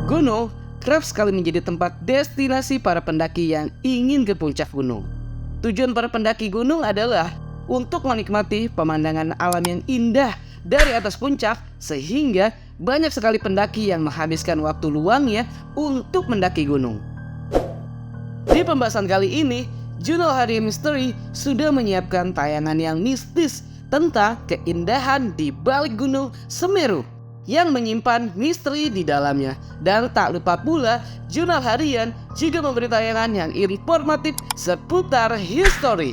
Gunung kerap sekali menjadi tempat destinasi para pendaki yang ingin ke puncak gunung. Tujuan para pendaki gunung adalah untuk menikmati pemandangan alam yang indah dari atas puncak, sehingga banyak sekali pendaki yang menghabiskan waktu luangnya untuk mendaki gunung. Di pembahasan kali ini, Jurnal Harian Misteri sudah menyiapkan tayangan yang mistis tentang keindahan di balik Gunung Semeru yang menyimpan misteri di dalamnya. Dan tak lupa pula, Jurnal Harian juga memberi tayangan yang informatif seputar history.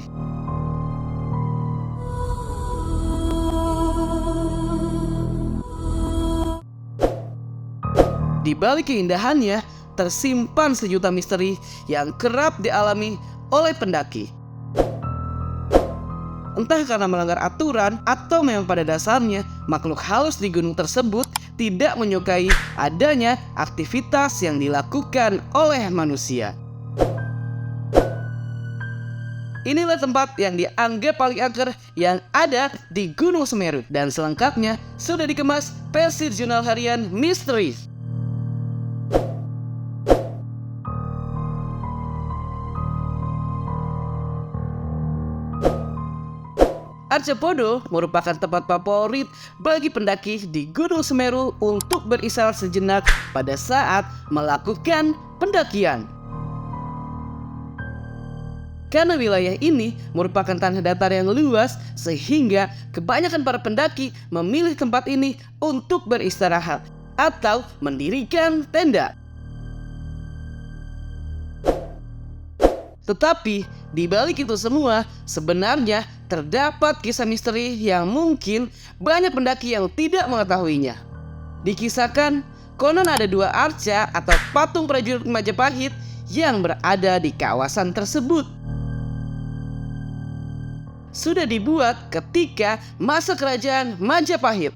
Di balik keindahannya, tersimpan sejuta misteri yang kerap dialami oleh pendaki. Entah karena melanggar aturan atau memang pada dasarnya makhluk halus di gunung tersebut tidak menyukai adanya aktivitas yang dilakukan oleh manusia. Inilah tempat yang dianggap paling angker yang ada di Gunung Semeru, dan selengkapnya sudah dikemas versi Jurnal Harian Misteri. Arjopodo merupakan tempat favorit bagi pendaki di Gunung Semeru untuk beristirahat sejenak pada saat melakukan pendakian. Karena wilayah ini merupakan tanah datar yang luas, sehingga kebanyakan para pendaki memilih tempat ini untuk beristirahat atau mendirikan tenda. Tetapi di balik itu semua, sebenarnya terdapat kisah misteri yang mungkin banyak pendaki yang tidak mengetahuinya. Dikisahkan, konon ada dua arca atau patung prajurit Majapahit yang berada di kawasan tersebut. Sudah dibuat ketika masa kerajaan Majapahit.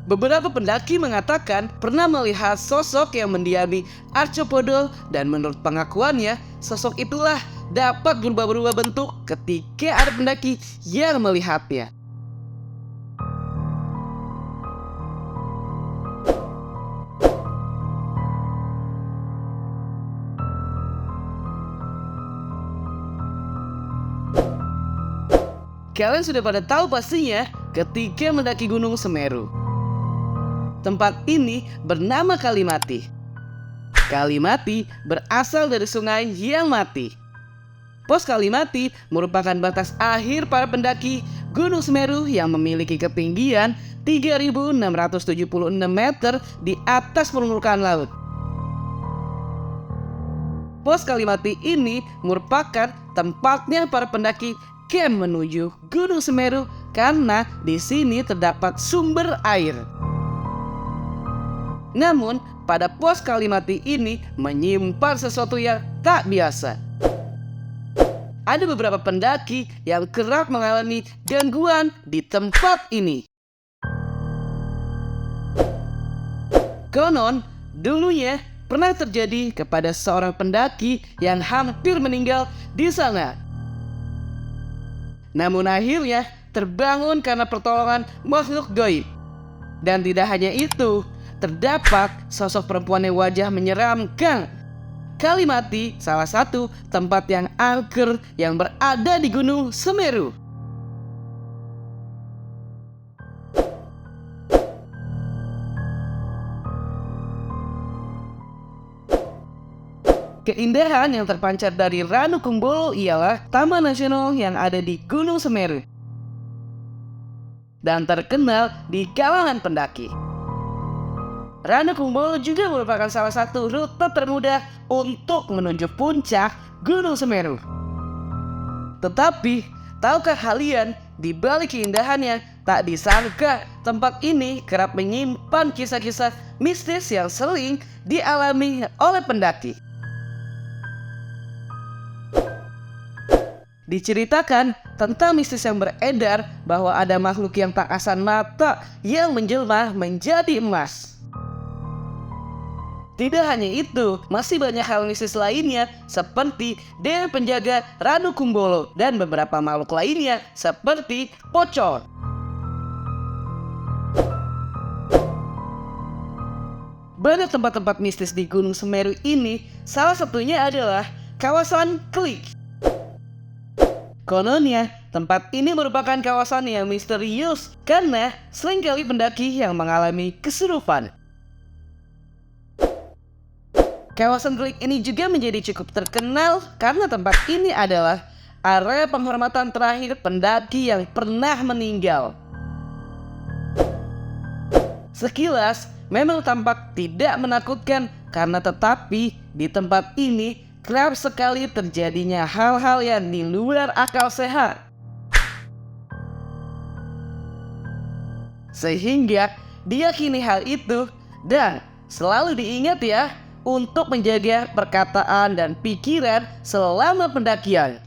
Beberapa pendaki mengatakan pernah melihat sosok yang mendiami Arjopodo, dan menurut pengakuannya, sosok itulah dapat berubah-ubah bentuk ketika ada pendaki yang melihatnya. Kalian sudah pada tahu pastinya ketika mendaki Gunung Semeru. Tempat ini bernama Kalimati. Kalimati berasal dari sungai yang mati. Pos Kalimati merupakan batas akhir para pendaki Gunung Semeru yang memiliki ketinggian 3.676 meter di atas permukaan laut. Pos Kalimati ini merupakan tempatnya para pendaki camp menuju Gunung Semeru karena di sini terdapat sumber air. Namun, pada pos Kalimati ini menyimpan sesuatu yang tak biasa. Ada beberapa pendaki yang kerap mengalami gangguan di tempat ini. Konon, dulunya pernah terjadi kepada seorang pendaki yang hampir meninggal di sana. Namun akhirnya terbangun karena pertolongan makhluk gaib. Dan tidak hanya itu, terdapat sosok perempuan yang wajah menyeramkan. Kalimati salah satu tempat yang angker yang berada di Gunung Semeru. Keindahan yang terpancar dari Ranu Kumbolo ialah Taman Nasional yang ada di Gunung Semeru dan terkenal di kalangan pendaki. Ranu Kumbolo juga merupakan salah satu rute termudah untuk menuju puncak Gunung Semeru. Tetapi, tahukah kalian, di balik keindahannya, tak disangka tempat ini kerap menyimpan kisah-kisah mistis yang sering dialami oleh pendaki. Diceritakan tentang mistis yang beredar bahwa ada makhluk yang tak kasat mata yang menjelma menjadi emas. Tidak hanya itu, masih banyak hal mistis lainnya seperti Dewa Penjaga Ranu Kumbolo dan beberapa makhluk lainnya seperti pocong. banyak tempat-tempat mistis di Gunung Semeru ini. Salah satunya adalah kawasan Klik. Kononnya, tempat ini merupakan kawasan yang misterius karena seringkali pendaki yang mengalami kesurupan. Kawasan Klik ini juga menjadi cukup terkenal karena tempat ini adalah area penghormatan terakhir pendaki yang pernah meninggal. Sekilas memang tampak tidak menakutkan karena tetapi di tempat ini kerap sekali terjadinya hal-hal yang di luar akal sehat. Sehingga diyakini hal itu dan selalu diingat ya untuk menjaga perkataan dan pikiran selama pendakian.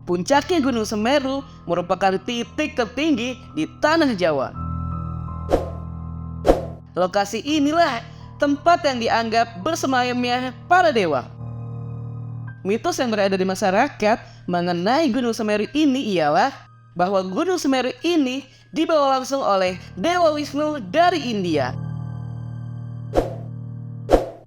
Puncaknya Gunung Semeru merupakan titik tertinggi di tanah Jawa. Lokasi inilah tempat yang dianggap bersemayamnya para dewa. Mitos yang berada di masyarakat mengenai Gunung Semeru ini ialah bahwa Gunung Semeru ini dibawa langsung oleh Dewa Wisnu dari India.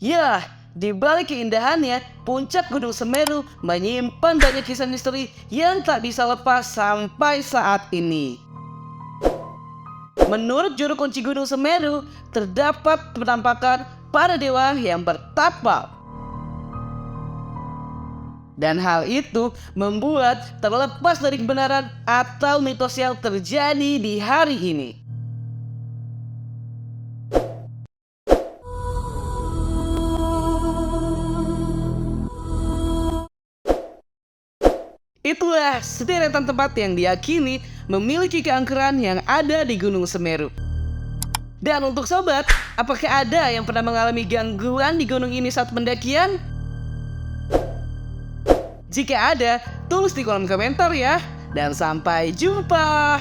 Ya, di balik keindahannya, puncak Gunung Semeru menyimpan banyak kisah misteri yang tak bisa lepas sampai saat ini. Menurut juru kunci Gunung Semeru, terdapat penampakan para dewa yang bertapa. Dan hal itu membuat terlepas dari kebenaran atau mitos yang terjadi di hari ini. Itulah sederetan tempat yang diyakini memiliki keangkeran yang ada di Gunung Semeru. Dan untuk sobat, apakah ada yang pernah mengalami gangguan di gunung ini saat pendakian? Jika ada, tulis di kolom komentar ya. Dan sampai jumpa.